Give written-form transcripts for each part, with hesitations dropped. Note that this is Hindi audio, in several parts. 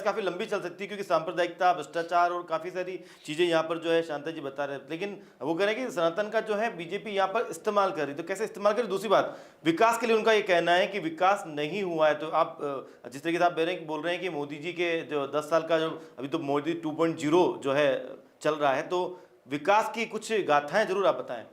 काफी लंबी चल सकती है, क्योंकि सांप्रदायिकता, भ्रष्टाचार और काफी सारी चीजें यहाँ पर जो है शांता जी बता रहे हैं। लेकिन वो कह रहे हैं कि सनातन का जो है बीजेपी यहाँ पर इस्तेमाल कर रही, तो कैसे इस्तेमाल कर रही? दूसरी बात, विकास के लिए उनका ये कहना है कि विकास नहीं हुआ है। तो आप जिस तरीके से आप बोल रहे हैं कि मोदी जी के जो 10 साल का जो अभी तो मोदी 2.0 जो है चल रहा है, तो विकास की कुछ गाथाएं जरूर आप बताएं।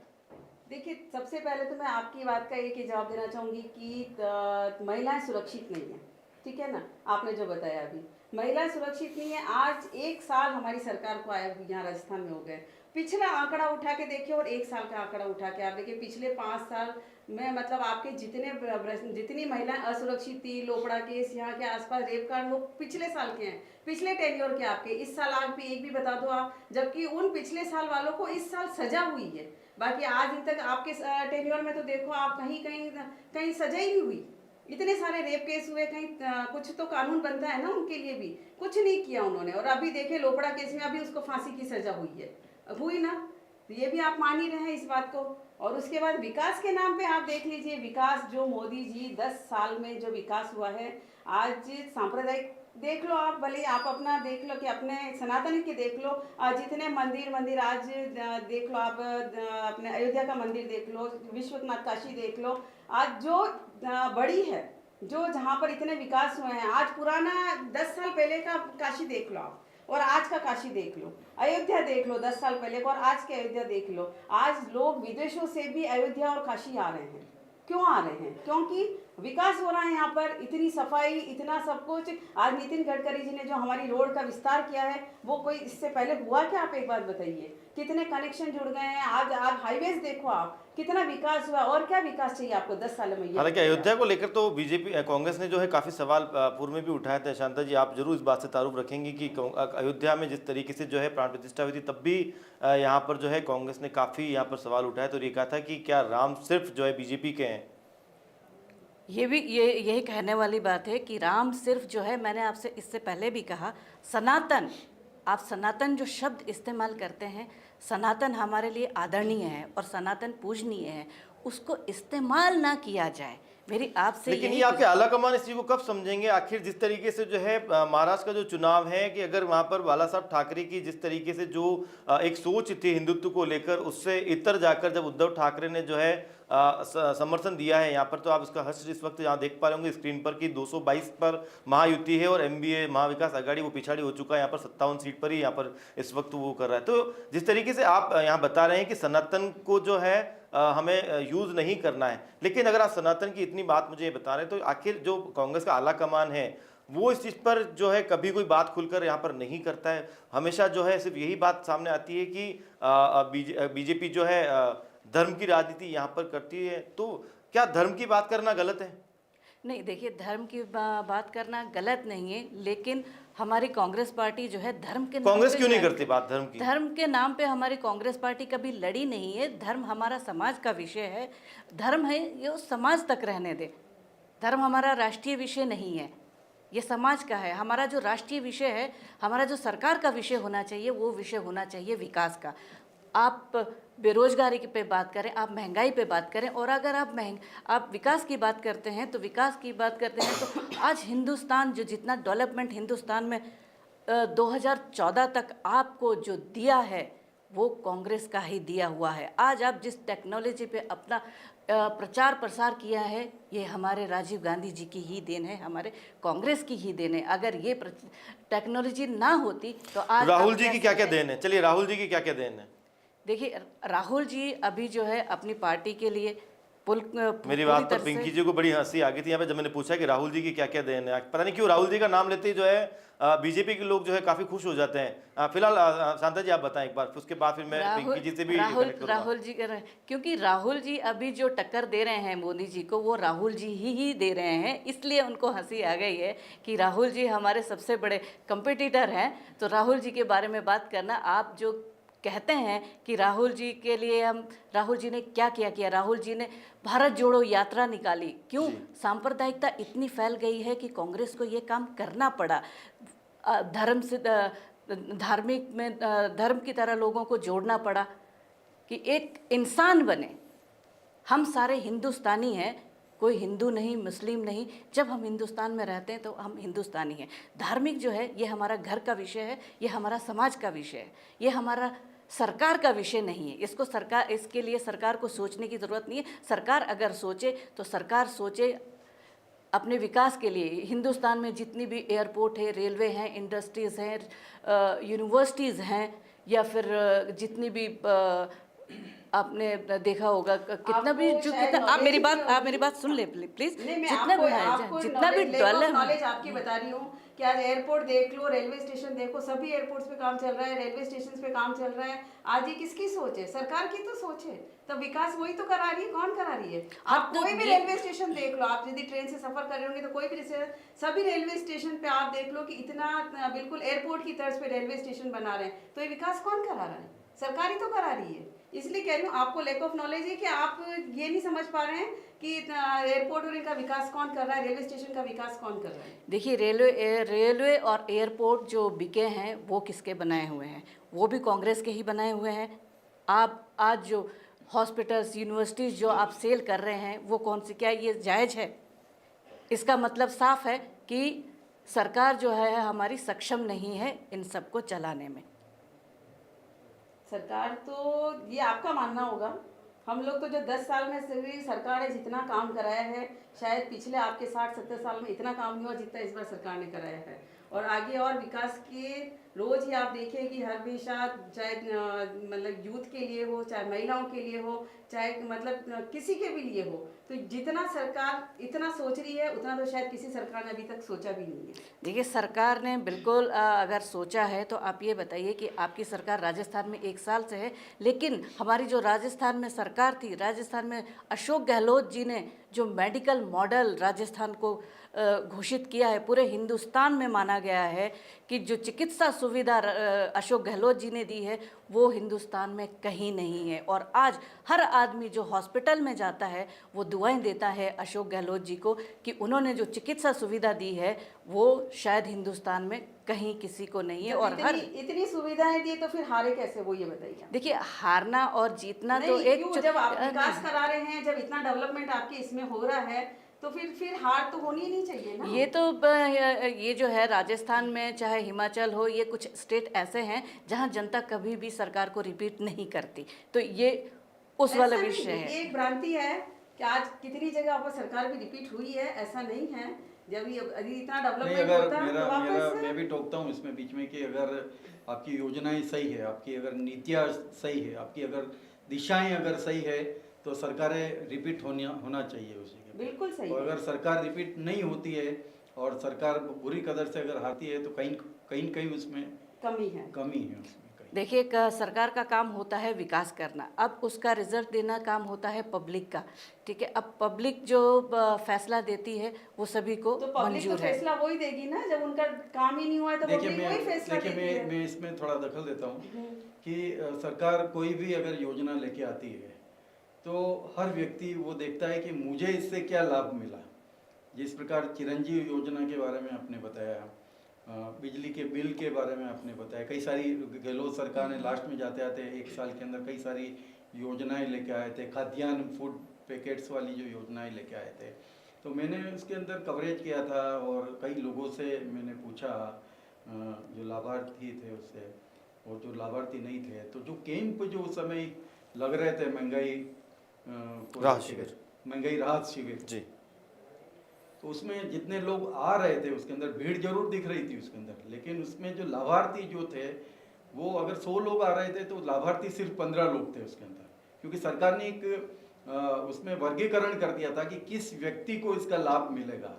देखिए, सबसे पहले तो मैं आपकी बात का एक ही जवाब देना चाहूँगी कि महिलाएं सुरक्षित नहीं है। ठीक है ना, आपने जो बताया अभी, महिलाएं सुरक्षित नहीं है। आज 1 साल हमारी सरकार को आए यहाँ राजस्थान में हो गए। पिछला आंकड़ा उठा के देखिए और 1 साल का आंकड़ा उठा के आप देखिए, पिछले 5 साल में मतलब आपके जितनी महिलाएं असुरक्षित थी, लोपड़ा केस, यहाँ के आसपास रेप कांड, वो पिछले साल के हैं, पिछले टेन्योर के आपके। इस साल आज भी एक भी बता दो आप, जबकि उन पिछले साल वालों को इस साल सजा हुई है। बाकी आज दिन तक आपके टेन्योर में तो देखो आप, कहीं कहीं कहीं सजा ही नहीं हुई। इतने सारे रेप केस हुए, कहीं कुछ तो कानून बनता है ना उनके लिए भी, कुछ नहीं किया उन्होंने। और अभी देखे लोपड़ा केस में अभी उसको फांसी की सजा हुई है, हुई ना, तो ये भी आप मान ही रहे हैं इस बात को। और उसके बाद विकास के नाम पे आप देख लीजिए, विकास जो मोदी जी 10 साल में जो विकास हुआ है, आज सांप्रदायिक देख लो आप, भले आप अपना देख लो कि अपने सनातन के देख लो, जितने मंदिर आज देख लो आप, अपने अयोध्या का मंदिर देख लो, विश्वनाथ काशी देख लो, आज जो बड़ी है, जो जहाँ पर इतने विकास हुए हैं। आज पुराना 10 साल पहले का काशी देख लो आप, और आज का काशी देख लो, अयोध्या देख लो 10 साल पहले का और आज के अयोध्या देख लो। आज लोग विदेशों से भी अयोध्या और काशी आ रहे हैं। क्यों आ रहे हैं? क्योंकि विकास हो रहा है यहाँ पर, इतनी सफाई, इतना सब कुछ। आज नितिन गडकरी जी ने जो हमारी रोड का विस्तार किया है, वो कोई इससे पहले हुआ क्या? आप एक बात बताइए, कितने कनेक्शन जुड़ गए हैं। आज आज हाईवेज देखो आप, कितना विकास हुआ। और क्या विकास चाहिए आपको 10 साल में? हालांकि अयोध्या को लेकर तो बीजेपी कांग्रेस ने जो है काफी सवाल पूर्व में भी उठाए थे। शांता जी, आप जरूर इस बात से तारुफ रखेंगे कि अयोध्या में जिस तरीके से जो है प्राण प्रतिष्ठा हुई थी, तब भी यहाँ पर जो है कांग्रेस ने काफी यहाँ पर सवाल उठाए, तो ये कहा था कि क्या राम सिर्फ जो है बीजेपी के हैं? ये भी यही कहने वाली बात है कि राम सिर्फ जो है, मैंने आपसे इससे पहले भी कहा, सनातन, आप सनातन जो शब्द इस्तेमाल करते हैं, सनातन हमारे लिए आदरणीय है और सनातन पूजनीय है, उसको इस्तेमाल ना किया जाए। मेरी आपसे लेकिन ये आपके आला कमान इस चीज को कब समझेंगे? आखिर जिस तरीके से जो है महाराष्ट्र का जो चुनाव है, कि अगर वहां पर बाला साहब ठाकरे की जिस तरीके से जो एक सोच थी हिंदुत्व को लेकर, उससे इतर जाकर जब उद्धव ठाकरे ने जो है समर्थन दिया है यहाँ पर, तो आप इसका हश्र इस वक्त यहाँ देख पा रहे होंगे स्क्रीन पर कि 222 पर महायुति है और एमबीए महाविकास आघाड़ी वो पिछाड़ी हो चुका है। यहाँ पर 57 सीट पर ही यहाँ पर इस वक्त वो कर रहा है। तो जिस तरीके से आप यहाँ बता रहे हैं कि सनातन को जो है हमें यूज नहीं करना है, लेकिन अगर आप सनातन की इतनी बात मुझे बता रहे हैं, तो आखिर जो कांग्रेस का आला कमान है वो इस चीज पर जो है कभी कोई बात खुलकर यहाँ पर नहीं करता है। हमेशा जो है सिर्फ यही बात सामने आती है कि बीजेपी जो है धर्म की राजनीति यहाँ पर करती है। तो क्या धर्म की बात करना गलत है? नहीं, देखिए, धर्म की बात करना गलत नहीं है, लेकिन हमारी कांग्रेस पार्टी जो है धर्म के नाम कांग्रेस पे क्यों नहीं करती बात धर्म की? धर्म के नाम पे हमारी कांग्रेस पार्टी कभी लड़ी नहीं है। धर्म हमारा समाज का विषय है। धर्म है ये उस समाज तक रहने दे। धर्म हमारा राष्ट्रीय विषय नहीं है, ये समाज का है। हमारा जो राष्ट्रीय विषय है, हमारा जो सरकार का विषय होना चाहिए, वो विषय होना चाहिए विकास का। आप बेरोजगारी पे बात करें, आप महंगाई पे बात करें, और अगर आप विकास की बात करते हैं, तो विकास की बात करते हैं तो आज हिंदुस्तान जो जितना डेवलपमेंट हिंदुस्तान में 2014 तक आपको जो दिया है, वो कांग्रेस का ही दिया हुआ है। आज आप जिस टेक्नोलॉजी पे अपना प्रचार प्रसार किया है, ये हमारे राजीव गांधी जी की ही देन है, हमारे कांग्रेस की ही देन है। अगर ये टेक्नोलॉजी ना होती तो आज राहुल जी की क्या क्या देन है? चलिए, राहुल जी की क्या क्या देन है? देखिए, राहुल जी अभी जो है अपनी पार्टी के लिए मेरी बात पर पिंकी जी को बड़ी हंसी आ गई थी यहाँ पे जब मैंने पूछा कि राहुल जी की क्या क्या देन है। पता नहीं क्यों राहुल जी का नाम लेते ही जो है बीजेपी के लोग जो है काफी खुश हो जाते हैं। फिलहाल शांता जी आप बताएं एक बार, उसके बाद फिर मैं पिंकी जी से भी राहुल जी, क्योंकि राहुल जी अभी जो टक्कर दे रहे हैं मोदी जी को, वो राहुल जी ही दे रहे हैं, इसलिए उनको हंसी आ गई है कि राहुल जी हमारे सबसे बड़े कंपटीटर हैं। तो राहुल जी के बारे में बात करना, आप जो कहते हैं कि राहुल जी के लिए राहुल जी ने क्या किया, राहुल जी ने भारत जोड़ो यात्रा निकाली। क्यों? सांप्रदायिकता इतनी फैल गई है कि कांग्रेस को ये काम करना पड़ा। धर्म से धार्मिक में धर्म की तरह लोगों को जोड़ना पड़ा कि एक इंसान बने। हम सारे हिंदुस्तानी हैं, कोई हिंदू नहीं, मुस्लिम नहीं। जब हम हिंदुस्तान में रहते हैं तो हम हिंदुस्तानी हैं। धार्मिक जो है ये हमारा घर का विषय है, ये हमारा समाज का विषय है, ये हमारा सरकार का विषय नहीं है। इसको सरकार, इसके लिए सरकार को सोचने की ज़रूरत नहीं है। सरकार अगर सोचे तो सरकार सोचे अपने विकास के लिए। हिंदुस्तान में जितनी भी एयरपोर्ट है, रेलवे हैं, इंडस्ट्रीज़ हैं, यूनिवर्सिटीज़ हैं, या फिर जितनी भी आपने देखा होगा कितना भी आपको जो शायद कितना, आप मेरी knowledge बात, भी आप मेरी बात सुन ले प्लीज। नहीं, मैं जितना आपको भी है, आपको जितना भी नॉलेज डेवलप, आपकी बता रही हूँ कि आज एयरपोर्ट देख लो, रेलवे स्टेशन देखो, सभी एयरपोर्ट्स पे काम चल रहा है, रेलवे स्टेशन पे काम चल रहा है। आज ये किसकी सोच है? सरकार की तो सोच है। तो विकास वही तो करा रही है। कौन करा रही है? आप तो कोई भी ये- रेलवे स्टेशन देख लो, आप यदि ट्रेन से सफर कर रहे होंगे तो कोई भी सभी रेलवे स्टेशन पे आप देख लो कि इतना बिल्कुल एयरपोर्ट की तर्ज पे रेलवे स्टेशन बना रहे हैं। तो ये विकास कौन करा रहा है? सरकार ही तो करा रही है। इसलिए कह रही हूँ आपको लैक ऑफ नॉलेज है कि आप ये नहीं समझ पा रहे हैं कि एयरपोर्ट और इनका विकास कौन कर रहा है, रेलवे स्टेशन का विकास कौन कर रहा है। देखिए रेलवे और एयरपोर्ट जो बिके हैं वो किसके बनाए हुए हैं? वो भी कांग्रेस के ही बनाए हुए हैं। आप आज जो हॉस्पिटल्स, यूनिवर्सिटीज़ जो आप सेल कर रहे हैं वो कौन सी, क्या ये जायज़ है? इसका मतलब साफ है कि सरकार जो है हमारी सक्षम नहीं है इन सबको चलाने में। सरकार तो, ये आपका मानना होगा। हम लोग तो जो 10 साल में से सरकार ने जितना काम कराया है, शायद पिछले आपके 60-70 साल में इतना काम नहीं हुआ जितना इस बार सरकार ने कराया है। और आगे और विकास के रोज ही आप देखिए कि हमेशा, चाहे मतलब यूथ के लिए हो, चाहे महिलाओं के लिए हो, चाहे मतलब किसी के भी लिए हो, तो जितना सरकार इतना सोच रही है उतना तो शायद किसी सरकार ने अभी तक सोचा भी नहीं है। देखिए सरकार ने बिल्कुल अगर सोचा है तो आप ये बताइए कि आपकी सरकार राजस्थान में 1 साल से है, लेकिन हमारी जो राजस्थान में सरकार थी, राजस्थान में अशोक गहलोत जी ने जो मेडिकल मॉडल राजस्थान को घोषित किया है, पूरे हिंदुस्तान में माना गया है कि जो चिकित्सा सुविधा अशोक गहलोत जी ने दी है वो हिंदुस्तान में कहीं नहीं है। और आज हर आदमी जो हॉस्पिटल में जाता है वो दुआएं देता है अशोक गहलोत जी को कि उन्होंने जो चिकित्सा सुविधा दी है वो शायद हिंदुस्तान में कहीं किसी को नहीं है। और इतनी सुविधाएं दी तो फिर हारे कैसे, वो ये बताइए। देखिए हारना और जीतना तो नहीं, एक क्यों? जब आप विकास करा रहे हैं, जब इतना डेवलपमेंट आपके इसमें हो रहा है, तो फिर हार तो होनी ही नहीं चाहिए ना। ये तो ये जो है राजस्थान में, चाहे हिमाचल हो, ये कुछ स्टेट ऐसे हैं जहां जनता कभी भी सरकार को रिपीट नहीं करती। तो ये उस वाला ऐसा विषय नहीं, है। ये एक भ्रांति है कि आज कितनी जगह पर सरकार भी रिपीट हुई है, ऐसा नहीं है। जब ये यदि इतना नहीं, डेवलपमेंट अगर होता मेरा तो मेरा वापस मैं भी टोकता हूँ इसमें बीच में कि अगर आपकी योजनाएं सही है, आपकी अगर नीतियाँ सही है, आपकी अगर दिशाएं अगर सही है, तो सरकारें रिपीट होना चाहिए उसी के। बिल्कुल सही और है। अगर सरकार रिपीट नहीं होती है और सरकार बुरी कदर से अगर हारती है तो कहीं कहीं उसमें कमी है। कमी है उसमें कहीं। देखिए सरकार का काम होता है विकास करना, अब उसका रिजल्ट देना काम होता है पब्लिक का। ठीक है, अब पब्लिक जो फैसला देती है वो सभी को तो पब्लिक तो मंजूर है। फैसला वही देगी ना, जब उनका काम ही नहीं हुआ है तो देखिए पब्लिक वही फैसला देती है। मैं इसमें थोड़ा दखल देता हूँ कि सरकार कोई भी अगर योजना लेके आती है तो हर व्यक्ति वो देखता है कि मुझे इससे क्या लाभ मिला। जिस प्रकार चिरंजीव योजना के बारे में आपने बताया, बिजली के बिल के बारे में आपने बताया, कई सारी गहलोत सरकार ने लास्ट में जाते आते 1 साल के अंदर कई सारी योजनाएं लेके आए थे, खाद्यान्न फूड पैकेट्स वाली जो योजनाएं लेके आए थे। तो मैंने उसके अंदर कवरेज किया था और कई लोगों से मैंने पूछा, जो लाभार्थी थे उससे और जो लाभार्थी नहीं थे, तो जो कैंप जो उस समय लग रहे थे महंगाई राहत शिविर जी, तो उसमें जितने लोग आ रहे थे उसके अंदर भीड़ जरूर दिख रही थी उसके अंदर, लेकिन उसमें जो लाभार्थी जो थे वो अगर 100 लोग आ रहे थे तो लाभार्थी सिर्फ 15 लोग थे उसके अंदर। क्योंकि सरकार ने एक उसमें वर्गीकरण कर दिया था कि किस व्यक्ति को इसका लाभ मिलेगा।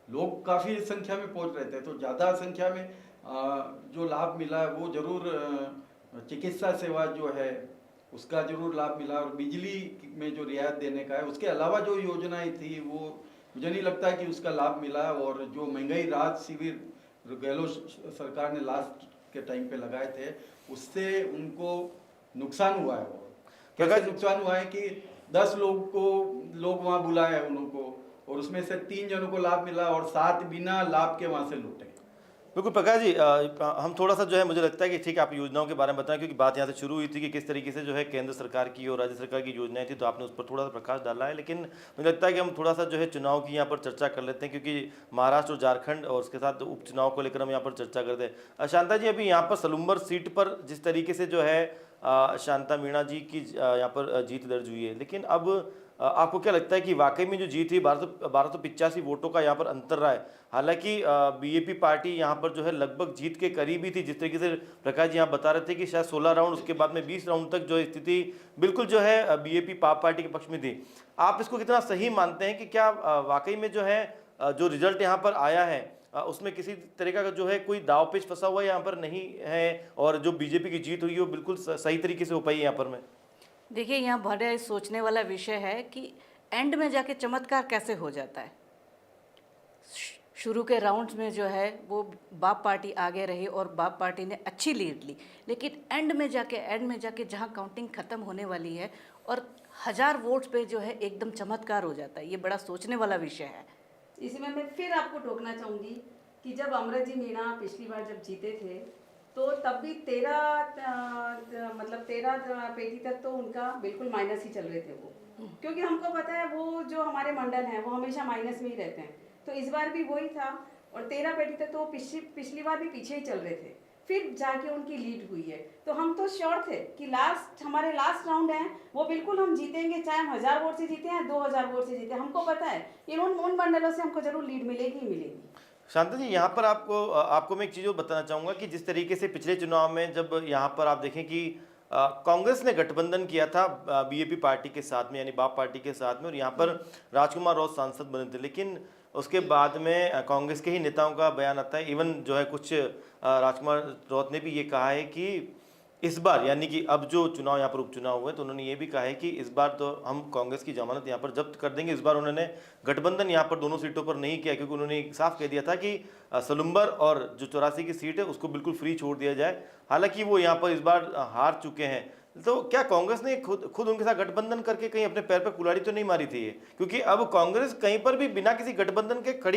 लोग काफ़ी संख्या में पहुंच रहे थे, तो ज़्यादा संख्या में जो लाभ मिला वो जरूर चिकित्सा सेवा जो है उसका जरूर लाभ मिला, और बिजली में जो रियायत देने का है उसके अलावा जो योजनाएं थी वो मुझे नहीं लगता कि उसका लाभ मिला। और जो महंगाई राहत शिविर गहलोत सरकार ने लास्ट के टाइम पे लगाए थे उससे उनको नुकसान हुआ है। कैसे नुकसान हुआ है कि 10 लोग वहाँ बुलाए उनको और उसमें से 3 जनों को लाभ मिला और 7 बिना लाभ के वहाँ से लूटे। बिल्कुल प्रकाश जी, हम थोड़ा सा जो है, मुझे लगता है कि ठीक है आप योजनाओं के बारे में बताएं, क्योंकि बात यहाँ से शुरू हुई थी कि किस तरीके से जो है केंद्र सरकार की और राज्य सरकार की योजनाएं थी, तो आपने उस पर थोड़ा सा प्रकाश डाला है। लेकिन मुझे लगता है कि हम थोड़ा सा जो है चुनाव की यहाँ पर चर्चा कर लेते हैं, क्योंकि महाराष्ट्र और झारखंड और उसके साथ उपचुनाव को लेकर हम यहाँ पर चर्चा करते हैं। शांता जी, अभी यहाँ पर सलुम्बर सीट पर जिस तरीके से जो है शांता मीणा जी की यहाँ पर जीत दर्ज हुई है, लेकिन अब आपको क्या लगता है कि वाकई में जो जीत हुई 1285 वोटों का यहाँ पर अंतर रहा है? हालांकि बीएपी पार्टी यहाँ पर जो है लगभग जीत के करीब ही थी, जिस तरीके से प्रकाश जी यहाँ बता रहे थे कि शायद 16 राउंड, उसके बाद में 20 राउंड तक जो स्थिति बिल्कुल जो है बीएपी पाप पार्टी के पक्ष में थी। आप इसको कितना सही मानते हैं कि क्या वाकई में जो है जो रिजल्ट यहाँ पर आया है उसमें किसी तरीका का जो है कोई दाव पेच फंसा हुआ यहाँ पर नहीं है, और जो बीजेपी की जीत हुई है वो बिल्कुल सही तरीके से हो पाई है यहाँ पर? में देखिए, यहाँ बड़े सोचने वाला विषय है कि एंड में जाके चमत्कार कैसे हो जाता है। शुरू के राउंड्स में जो है वो बाप पार्टी आगे रही और बाप पार्टी ने अच्छी लीड ली, लेकिन एंड में जाके जहाँ काउंटिंग ख़त्म होने वाली है और 1000 वोट्स पे जो है एकदम चमत्कार हो जाता है। ये बड़ा सोचने वाला विषय है। इसमें मैं फिर आपको टोकना चाहूँगी कि जब अमरजी मीणा पिछली बार जब जीते थे तो तब भी 13 पेटी तक तो उनका बिल्कुल माइनस ही चल रहे थे वो, क्योंकि हमको पता है वो जो हमारे मंडल हैं वो हमेशा माइनस में ही रहते हैं। तो इस बार भी वही था और 13 पेटी तक तो वो पिछली बार भी पीछे ही चल रहे थे, फिर जाके उनकी लीड हुई है। तो हम तो श्योर थे कि हमारे लास्ट राउंड है वो बिल्कुल हम जीतेंगे, चाहे हम 1000 वोट से जीते हैं 2000 वोट से जीते, हमको पता है उन मंडलों से हमको जरूर लीड मिलेगी ही मिलेगी। शांता जी, यहाँ पर आपको मैं एक चीज़ बताना चाहूँगा कि जिस तरीके से पिछले चुनाव में जब यहाँ पर आप देखें कि कांग्रेस ने गठबंधन किया था बीएपी पार्टी के साथ में, यानी बाप पार्टी के साथ में, और यहाँ पर राजकुमार राउत सांसद बने थे, लेकिन उसके बाद में कांग्रेस के ही नेताओं का बयान आता है, इवन जो है कुछ राजकुमार राउत ने भी ये कहा है कि इस बार, यानी कि अब जो चुनाव यहाँ पर उपचुनाव हुए, तो उन्होंने ये भी कहा है कि इस बार तो हम कांग्रेस की जमानत यहाँ पर जब्त कर देंगे। इस बार उन्होंने गठबंधन यहाँ पर दोनों सीटों पर नहीं किया, क्योंकि उन्होंने साफ कह दिया था कि सलुम्बर और जो 84 की सीट है उसको बिल्कुल फ्री छोड़ दिया जाए। हालांकि वो यहाँ पर इस बार हार चुके हैं, तो क्या कांग्रेस ने खुद उनके साथ गठबंधन करके कहीं अपने पैर पर कुल्हाड़ी तो नहीं मारी थी? क्योंकि अब कांग्रेस कहीं पर भी बिना किसी गठबंधन के खड़ी